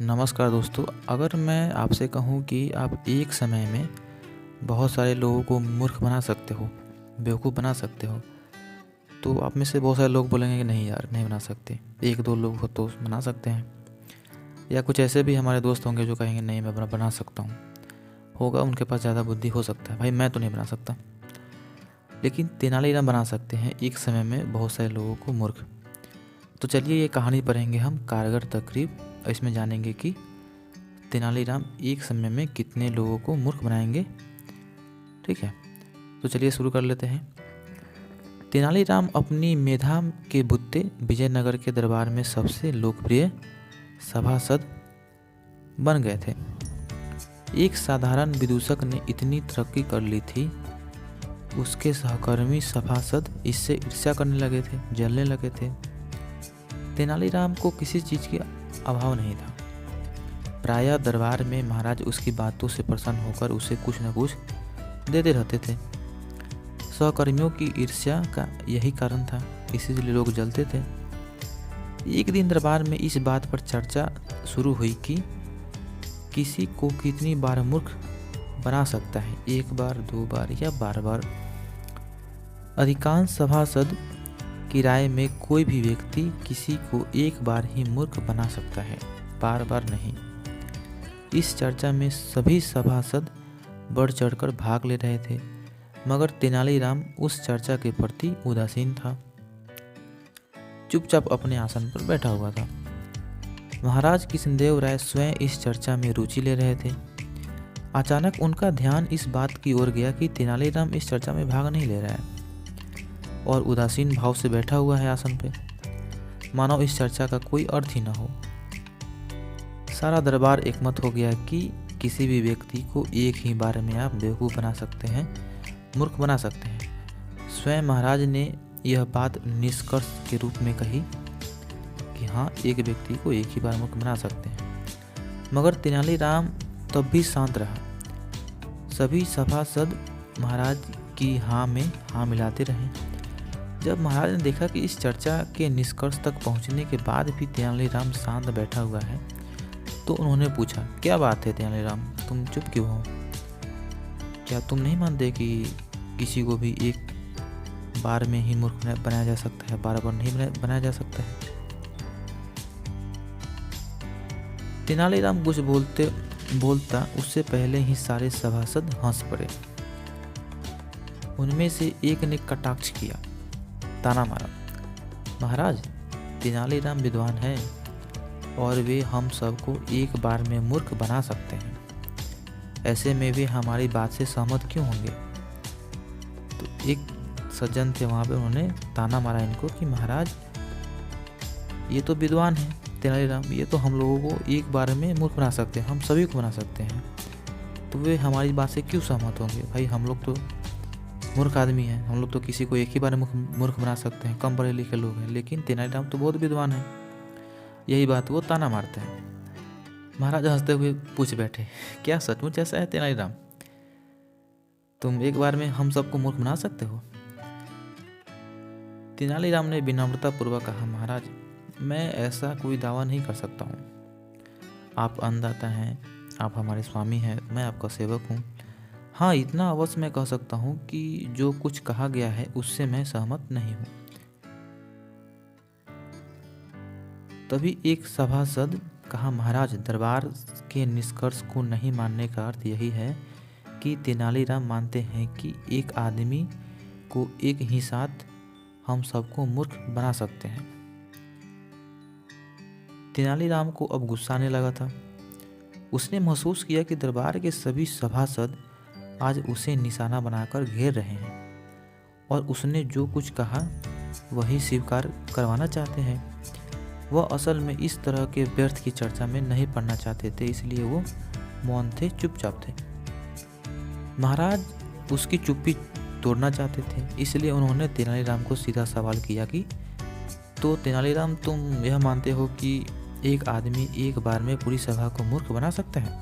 नमस्कार दोस्तों। अगर मैं आपसे कहूँ कि आप एक समय में बहुत सारे लोगों को मूर्ख बना सकते हो, बेवकूफ़ बना सकते हो, तो आप में से बहुत सारे लोग बोलेंगे कि नहीं यार, नहीं बना सकते। एक दो लोग हो तो बना सकते हैं, या कुछ ऐसे भी हमारे दोस्त होंगे जो कहेंगे नहीं मैं बना सकता हूँ। होगा उनके पास ज़्यादा बुद्धि हो सकता है, भाई मैं तो नहीं बना सकता। लेकिन तेनालीराम बना सकते हैं एक समय में बहुत सारे लोगों को मूर्ख। तो चलिए ये कहानी पढ़ेंगे हम कारगर तकरीब, और इसमें जानेंगे कि तेनालीराम एक समय में कितने लोगों को मूर्ख बनाएंगे। ठीक है, तो चलिए शुरू कर लेते हैं। तेनालीराम अपनी मेधा के बुत्ते विजयनगर के दरबार में सबसे लोकप्रिय सभासद बन गए थे। एक साधारण विदूषक ने इतनी तरक्की कर ली थी, उसके सहकर्मी सभासद इससे ईर्ष्या करने लगे थे, जलने लगे थे। तेनालीराम को किसी चीज़ की अभाव नहीं था। प्रायः दरबार में महाराज उसकी बातों से प्रसन्न होकर उसे कुछ न कुछ देते रहते थे। सहकर्मियों की ईर्ष्या का यही कारण था, इसीलिए लोग जलते थे। एक दिन दरबार में इस बात पर चर्चा शुरू हुई कि किसी को कितनी बार मूर्ख बना सकता है, एक बार, दो बार या बार बार। अधिकांश सभासद की राय में कोई भी व्यक्ति किसी को एक बार ही मूर्ख बना सकता है, बार बार नहीं। इस चर्चा में सभी सभासद बढ़ चढ़कर भाग ले रहे थे, मगर तेनालीराम उस चर्चा के प्रति उदासीन था, चुपचाप अपने आसन पर बैठा हुआ था। महाराज कृष्णदेव राय स्वयं इस चर्चा में रुचि ले रहे थे। अचानक उनका ध्यान इस बात की ओर गया कि तेनालीराम इस चर्चा में भाग नहीं ले रहा है और उदासीन भाव से बैठा हुआ है आसन पे, मानो इस चर्चा का कोई अर्थ ही न हो। सारा दरबार एकमत हो गया कि किसी भी व्यक्ति को एक ही बार में आप बेवकूफ़ बना सकते हैं, मूर्ख बना सकते हैं। स्वयं महाराज ने यह बात निष्कर्ष के रूप में कही कि हाँ, एक व्यक्ति को एक ही बार मूर्ख बना सकते हैं। मगर तेनालीराम तब भी शांत रहा। सभी सभासद महाराज की हाँ में हाँ मिलाते रहे। जब महाराज ने देखा कि इस चर्चा के निष्कर्ष तक पहुंचने के बाद भी तेनालीराम शांत बैठा हुआ है, तो उन्होंने पूछा, क्या बात है तेनालीराम, तुम चुप क्यों हो? क्या तुम नहीं मानते कि किसी को भी एक बार में ही मूर्ख बनाया जा सकता है, बार बार नहीं बनाया जा सकता है? तेनालीराम कुछ बोलता उससे पहले ही सारे सभासद हंस पड़े। उनमें से एक ने कटाक्ष किया, ताना मारा, महाराज तेनालीराम विद्वान है और वे हम सबको एक बार में मूर्ख बना सकते हैं, ऐसे में वे हमारी बात से सहमत क्यों होंगे? तो एक सज्जन थे वहाँ पे, उन्होंने ताना मारा इनको कि महाराज ये तो विद्वान है तेनालीराम, ये तो हम लोगों को एक बार में मूर्ख बना सकते हैं, हम सभी को बना सकते हैं, तो वे हमारी बात से क्यों सहमत होंगे? भाई हम लोग तो मूर्ख आदमी हैं, हम लोग तो किसी को एक ही बार मूर्ख बना सकते हैं, कम पढ़े लिखे लोग हैं, लेकिन तेनालीराम तो बहुत विद्वान है। यही बात वो ताना मारते हैं। महाराज हंसते हुए पूछ बैठे, क्या सचमुच ऐसा है तेनालीराम? तुम एक बार में हम सबको मूर्ख बना सकते हो? तेनालीराम ने विनम्रता पूर्वक कहा, महाराज मैं ऐसा कोई दावा नहीं कर सकता हूँ। आप अन्नदाता हैं, आप हमारे स्वामी हैं, मैं आपका सेवक हूँ। हाँ, इतना अवश्य मैं कह सकता हूँ कि जो कुछ कहा गया है उससे मैं सहमत नहीं हूँ। तभी एक सभासद कहा, महाराज दरबार के निष्कर्ष को नहीं मानने का अर्थ यही है कि तेनालीराम मानते हैं कि एक आदमी को एक ही साथ हम सबको मूर्ख बना सकते हैं। तेनालीराम को अब गुस्सा आने लगा था। उसने महसूस किया कि दरबार के सभी सभासद आज उसे निशाना बनाकर घेर रहे हैं और उसने जो कुछ कहा वही स्वीकार करवाना चाहते हैं। वह असल में इस तरह के व्यर्थ की चर्चा में नहीं पड़ना चाहते थे, इसलिए वो मौन थे, चुपचाप थे। महाराज उसकी चुप्पी तोड़ना चाहते थे, इसलिए उन्होंने तेनालीराम को सीधा सवाल किया कि तो तेनालीराम तुम यह मानते हो कि एक आदमी एक बार में पूरी सभा को मूर्ख बना सकता है?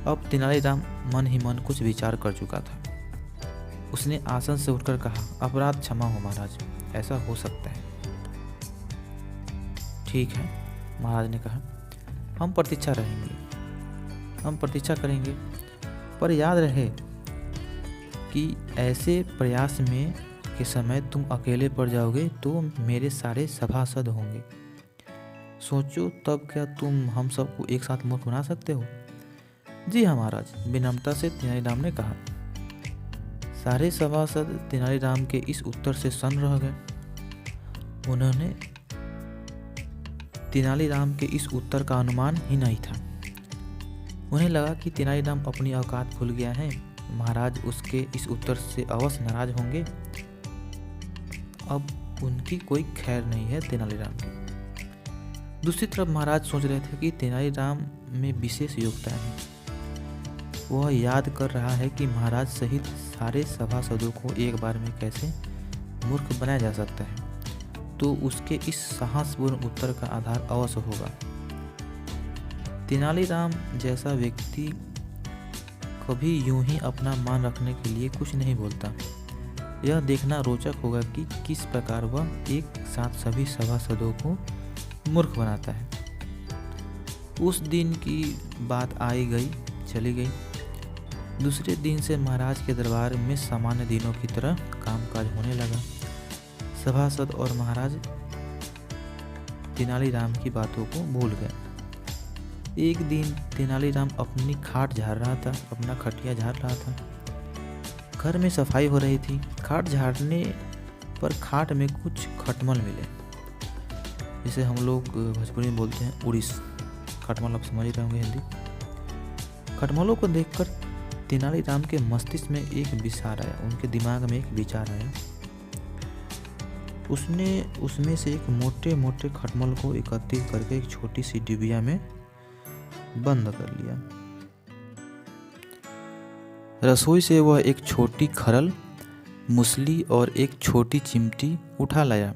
अब तेनालीराम मन ही मन कुछ विचार कर चुका था। उसने आसन से उठकर कहा, अपराध क्षमा हो महाराज, ऐसा हो सकता है। ठीक है, महाराज ने कहा, हम प्रतीक्षा करेंगे। पर याद रहे कि ऐसे प्रयास में के समय तुम अकेले पड़ जाओगे तो मेरे सारे सभासद होंगे। सोचो तब क्या तुम हम सबको एक साथ मूर्ख बना सकते हो? जी हाँ महाराज, विनम्रता से तेनालीराम ने कहा। सारे सभासद तेनालीराम के इस उत्तर से सन्न रह गए। उन्होंने तेनालीराम के इस उत्तर का अनुमान ही नहीं था। उन्हें लगा कि तेनालीराम अपनी औकात भूल गया है। महाराज उसके इस उत्तर से अवश्य नाराज होंगे। अब उनकी कोई खैर नहीं है तेनालीराम की। दूसरी तरफ महाराज सोच रहे थे कि तेनालीराम में विशेष योग्यता है। वह याद कर रहा है कि महाराज सहित सारे सभासदों को एक बार में कैसे मूर्ख बनाया जा सकता है, तो उसके इस साहसपूर्ण उत्तर का आधार अवश्य होगा। तेनालीराम जैसा व्यक्ति कभी यूं ही अपना मान रखने के लिए कुछ नहीं बोलता। यह देखना रोचक होगा कि किस प्रकार वह एक साथ सभी सभासदों को मूर्ख बनाता है। उस दिन की बात आई गई चली गई। दूसरे दिन से महाराज के दरबार में सामान्य दिनों की तरह कामकाज होने लगा। सभासद और महाराज तेनालीराम की बातों को भूल गए। एक दिन तेनालीराम अपनी खाट झाड़ रहा था, अपना खटिया झाड़ रहा था। घर में सफाई हो रही थी। खाट झाड़ने पर खाट में कुछ खटमल मिले, जिसे हम लोग भोजपुरी में बोलते हैं उड़ीस। खटमल आप समझ रहे होंगे हिंदी। खटमलों को देखकर तेनालीराम के मस्तिष्क में एक विचार आया, उनके दिमाग में एक विचार आया। उसने उसमें से एक मोटे मोटे खटमल को एकत्रित करके एक छोटी सी डिबिया में बंद कर लिया। रसोई से वह एक छोटी खरल, मूसली और एक छोटी चिमटी उठा लाया।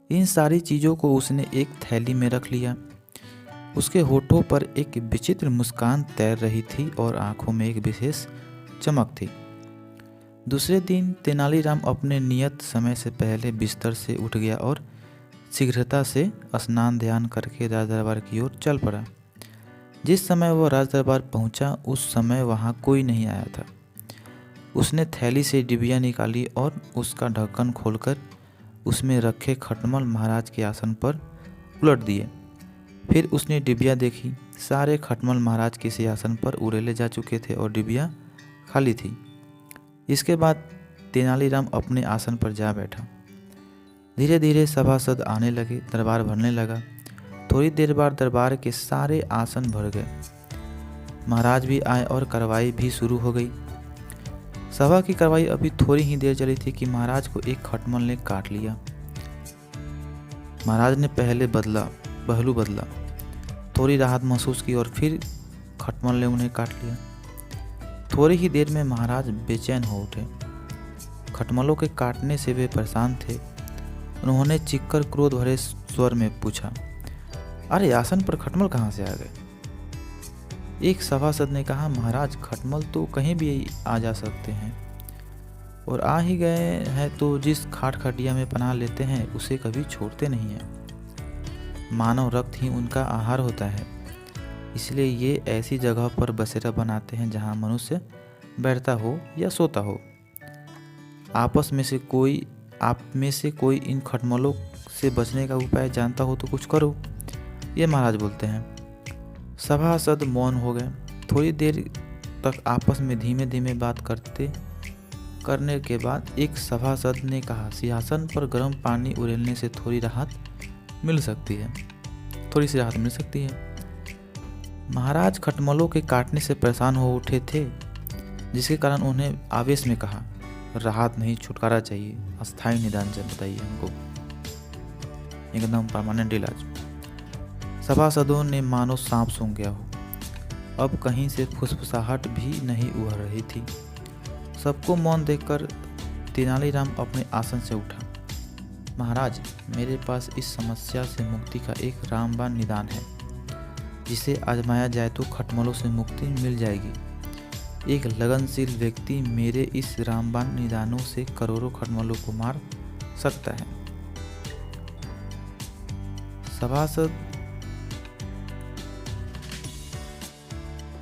इन सारी चीज़ों को उसने एक थैली में रख लिया। उसके होठों पर एक विचित्र मुस्कान तैर रही थी और आंखों में एक विशेष चमक थी। दूसरे दिन तेनालीराम अपने नियत समय से पहले बिस्तर से उठ गया और शीघ्रता से स्नान ध्यान करके राजदरबार की ओर चल पड़ा। जिस समय वह राजदरबार पहुंचा उस समय वहां कोई नहीं आया था। उसने थैली से डिबिया निकाली और उसका ढक्कन खोलकर उसमें रखे खटमल महाराज के आसन पर उलट दिए। फिर उसने डिबिया देखी। सारे खटमल महाराज के सिंहासन पर उड़ेले जा चुके थे और डिबिया खाली थी। इसके बाद तेनालीराम अपने आसन पर जा बैठा। धीरे धीरे सभासद आने लगे, दरबार भरने लगा। थोड़ी देर बाद दरबार के सारे आसन भर गए। महाराज भी आए और कार्रवाई भी शुरू हो गई। सभा की कार्रवाई अभी थोड़ी ही देर चली थी कि महाराज को एक खटमल ने काट लिया। महाराज ने पहलू बदला, थोड़ी राहत महसूस की और फिर खटमल ने उन्हें काट लिया। थोड़ी ही देर में महाराज बेचैन हो उठे। खटमलों के काटने से वे परेशान थे। उन्होंने चीखकर क्रोध भरे स्वर में पूछा, अरे आसन पर खटमल कहाँ से आ गए? एक सभासद ने कहा, महाराज खटमल तो कहीं भी आ जा सकते हैं, और आ ही गए हैं तो जिस खाट खटिया में पनाह लेते हैं उसे कभी छोड़ते नहीं हैं। मानव रक्त ही उनका आहार होता है, इसलिए ये ऐसी जगह पर बसेरा बनाते हैं जहाँ मनुष्य बैठता हो या सोता हो। आप में से कोई इन खटमलों से बचने का उपाय जानता हो तो कुछ करो, ये महाराज बोलते हैं। सभासद मौन हो गए। थोड़ी देर तक आपस में धीमे धीमे बात करने के बाद एक सभासद ने कहा, सिंहासन पर गर्म पानी उड़ेलने से थोड़ी सी राहत मिल सकती है। महाराज खटमलों के काटने से परेशान हो उठे थे, जिसके कारण उन्हें आवेश में कहा, राहत नहीं, छुटकारा चाहिए, अस्थायी निदान बताइए हमको, एकदम परमानेंट इलाज। सभासदों ने मानो सांप सूंघ गया हो। अब कहीं से फुसफुसाहट भी नहीं उभर रही थी। सबको मौन देखकर तेनालीराम अपने आसन से उठा। महाराज, मेरे पास इस समस्या से मुक्ति का एक रामबाण निदान है, जिसे आजमाया जाए तो खटमलों से मुक्ति मिल जाएगी। एक लगनशील व्यक्ति मेरे इस रामबाण निदानों से करोड़ों खटमलों को मार सकता है।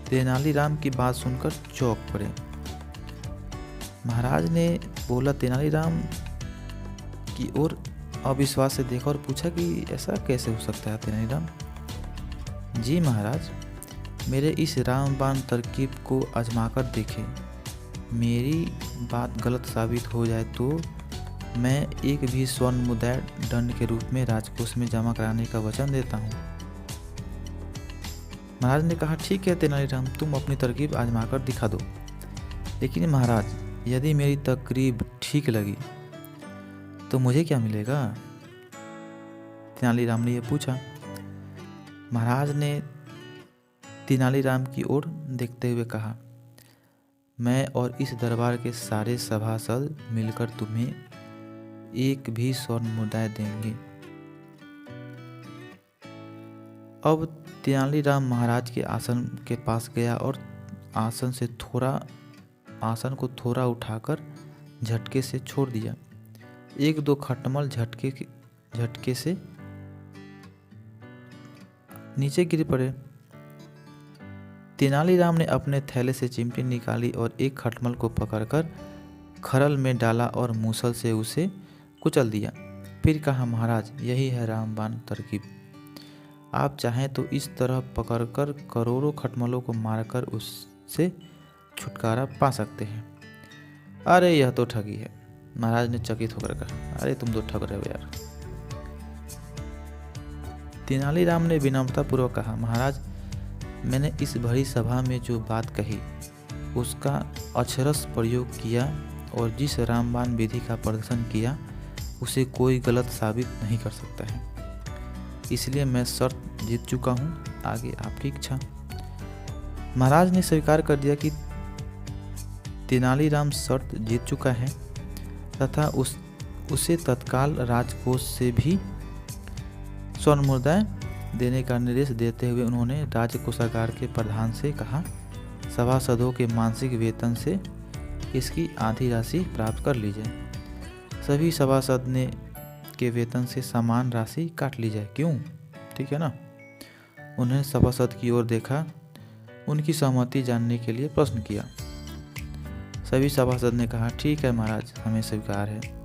तेनालीराम की बात सुनकर चौंक पड़े। महाराज ने बोला तेनालीराम की ओर अविश्वास से देखा और पूछा कि ऐसा कैसे हो सकता है तेनालीराम? जी महाराज, मेरे इस रामबाण तरकीब को आजमाकर देखें। मेरी बात गलत साबित हो जाए तो मैं एक भी स्वर्ण मुद्रा दंड के रूप में राजकोष में जमा कराने का वचन देता हूँ। महाराज ने कहा ठीक है तेनालीराम, तुम अपनी तरकीब आजमाकर दिखा दो। लेकिन महाराज, यदि मेरी तरकीब ठीक लगी तो मुझे क्या मिलेगा? तेनालीराम ने यह पूछा। महाराज ने तेनालीराम की ओर देखते हुए कहा, मैं और इस दरबार के सारे सभासद मिलकर तुम्हें एक भी स्वर्ण मुद्रा देंगे। अब तेनालीराम महाराज के आसन के पास गया और आसन को थोड़ा उठाकर झटके से छोड़ दिया। एक दो खटमल झटके से नीचे गिर पड़े। तेनालीराम ने अपने थैले से चिमटी निकाली और एक खटमल को पकड़कर खरल में डाला और मूसल से उसे कुचल दिया। फिर कहा, महाराज, यही है रामबाण तरकीब। आप चाहें तो इस तरह पकड़कर करोड़ों खटमलों को मारकर उससे छुटकारा पा सकते हैं। अरे यह तो ठगी है, महाराज ने चकित होकर कहा। अरे तुम तो ठग रहे हो यार। तेनालीराम ने विनम्रतापूर्वक कहा, महाराज, मैंने इस भरी सभा में जो बात कही उसका अक्षरश प्रयोग किया और जिस रामबाण विधि का प्रदर्शन किया उसे कोई गलत साबित नहीं कर सकता है। इसलिए मैं शर्त जीत चुका हूँ, आगे आपकी इच्छा। महाराज ने स्वीकार कर दिया कि तेनालीराम शर्त जीत चुका है तथा उसे तत्काल राजकोष से भी स्वर्ण मुद्राएं देने का निर्देश देते हुए उन्होंने राजकोषागार के प्रधान से कहा, सभासदों के मासिक वेतन से इसकी आधी राशि प्राप्त कर ली जाए। सभी सभासद ने के वेतन से समान राशि काट ली जाए। क्यों? ठीक है ना। उन्हें सभासद की ओर देखा, उनकी सहमति जानने के लिए प्रश्न किया। सभी सभासद ने कहा, ठीक है महाराज, हमें स्वीकार है।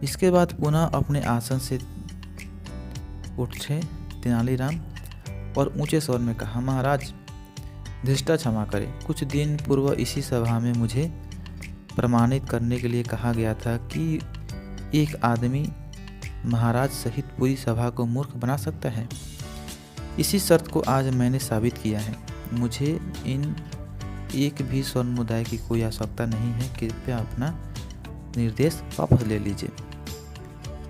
इसके बाद पुनः अपने आसन से उठे तेनालीराम और ऊंचे स्वर में कहा, महाराज, धृष्टा क्षमा करें। कुछ दिन पूर्व इसी सभा में मुझे प्रमाणित करने के लिए कहा गया था कि एक आदमी महाराज सहित पूरी सभा को मूर्ख बना सकता है। इसी शर्त को आज मैंने साबित किया है। मुझे इन एक भी स्वर्ण मुद्रा की कोई आवश्यकता नहीं है। कृपया अपना निर्देश वापस ले लीजिए।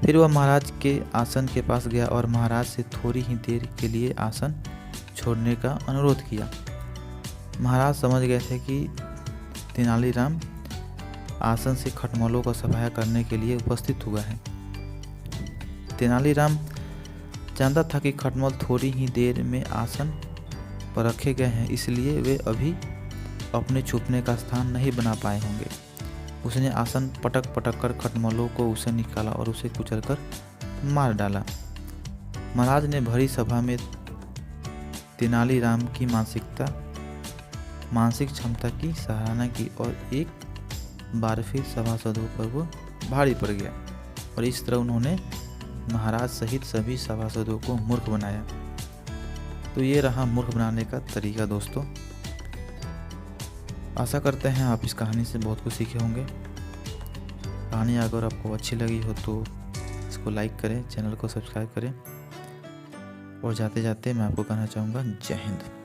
फिर वह महाराज के आसन के पास गया और महाराज से थोड़ी ही देर के लिए आसन छोड़ने का अनुरोध किया। महाराज समझ गए थे कि तेनालीराम आसन से खटमलों का सफाया करने के लिए उपस्थित हुआ है। तेनालीराम जानता था कि खटमल थोड़ी ही देर में आसन पर रखे गए हैं, इसलिए वे अभी अपने छुपने का स्थान नहीं बना पाए होंगे। उसने आसन पटक पटक कर खटमलों को उसे निकाला और उसे कुचलकर मार डाला। महाराज ने भरी सभा में तेनालीराम की मानसिक क्षमता की सराहना की और एक बार फिर सभासदों पर वो भारी पड़ गया और इस तरह उन्होंने महाराज सहित सभी सभासदों को मूर्ख बनाया। तो ये रहा मूर्ख बनाने का तरीका दोस्तों। आशा करते हैं आप इस कहानी से बहुत कुछ सीखे होंगे। कहानी अगर आपको अच्छी लगी हो तो इसको लाइक करें, चैनल को सब्सक्राइब करें और जाते जाते मैं आपको कहना चाहूँगा, जय हिंद।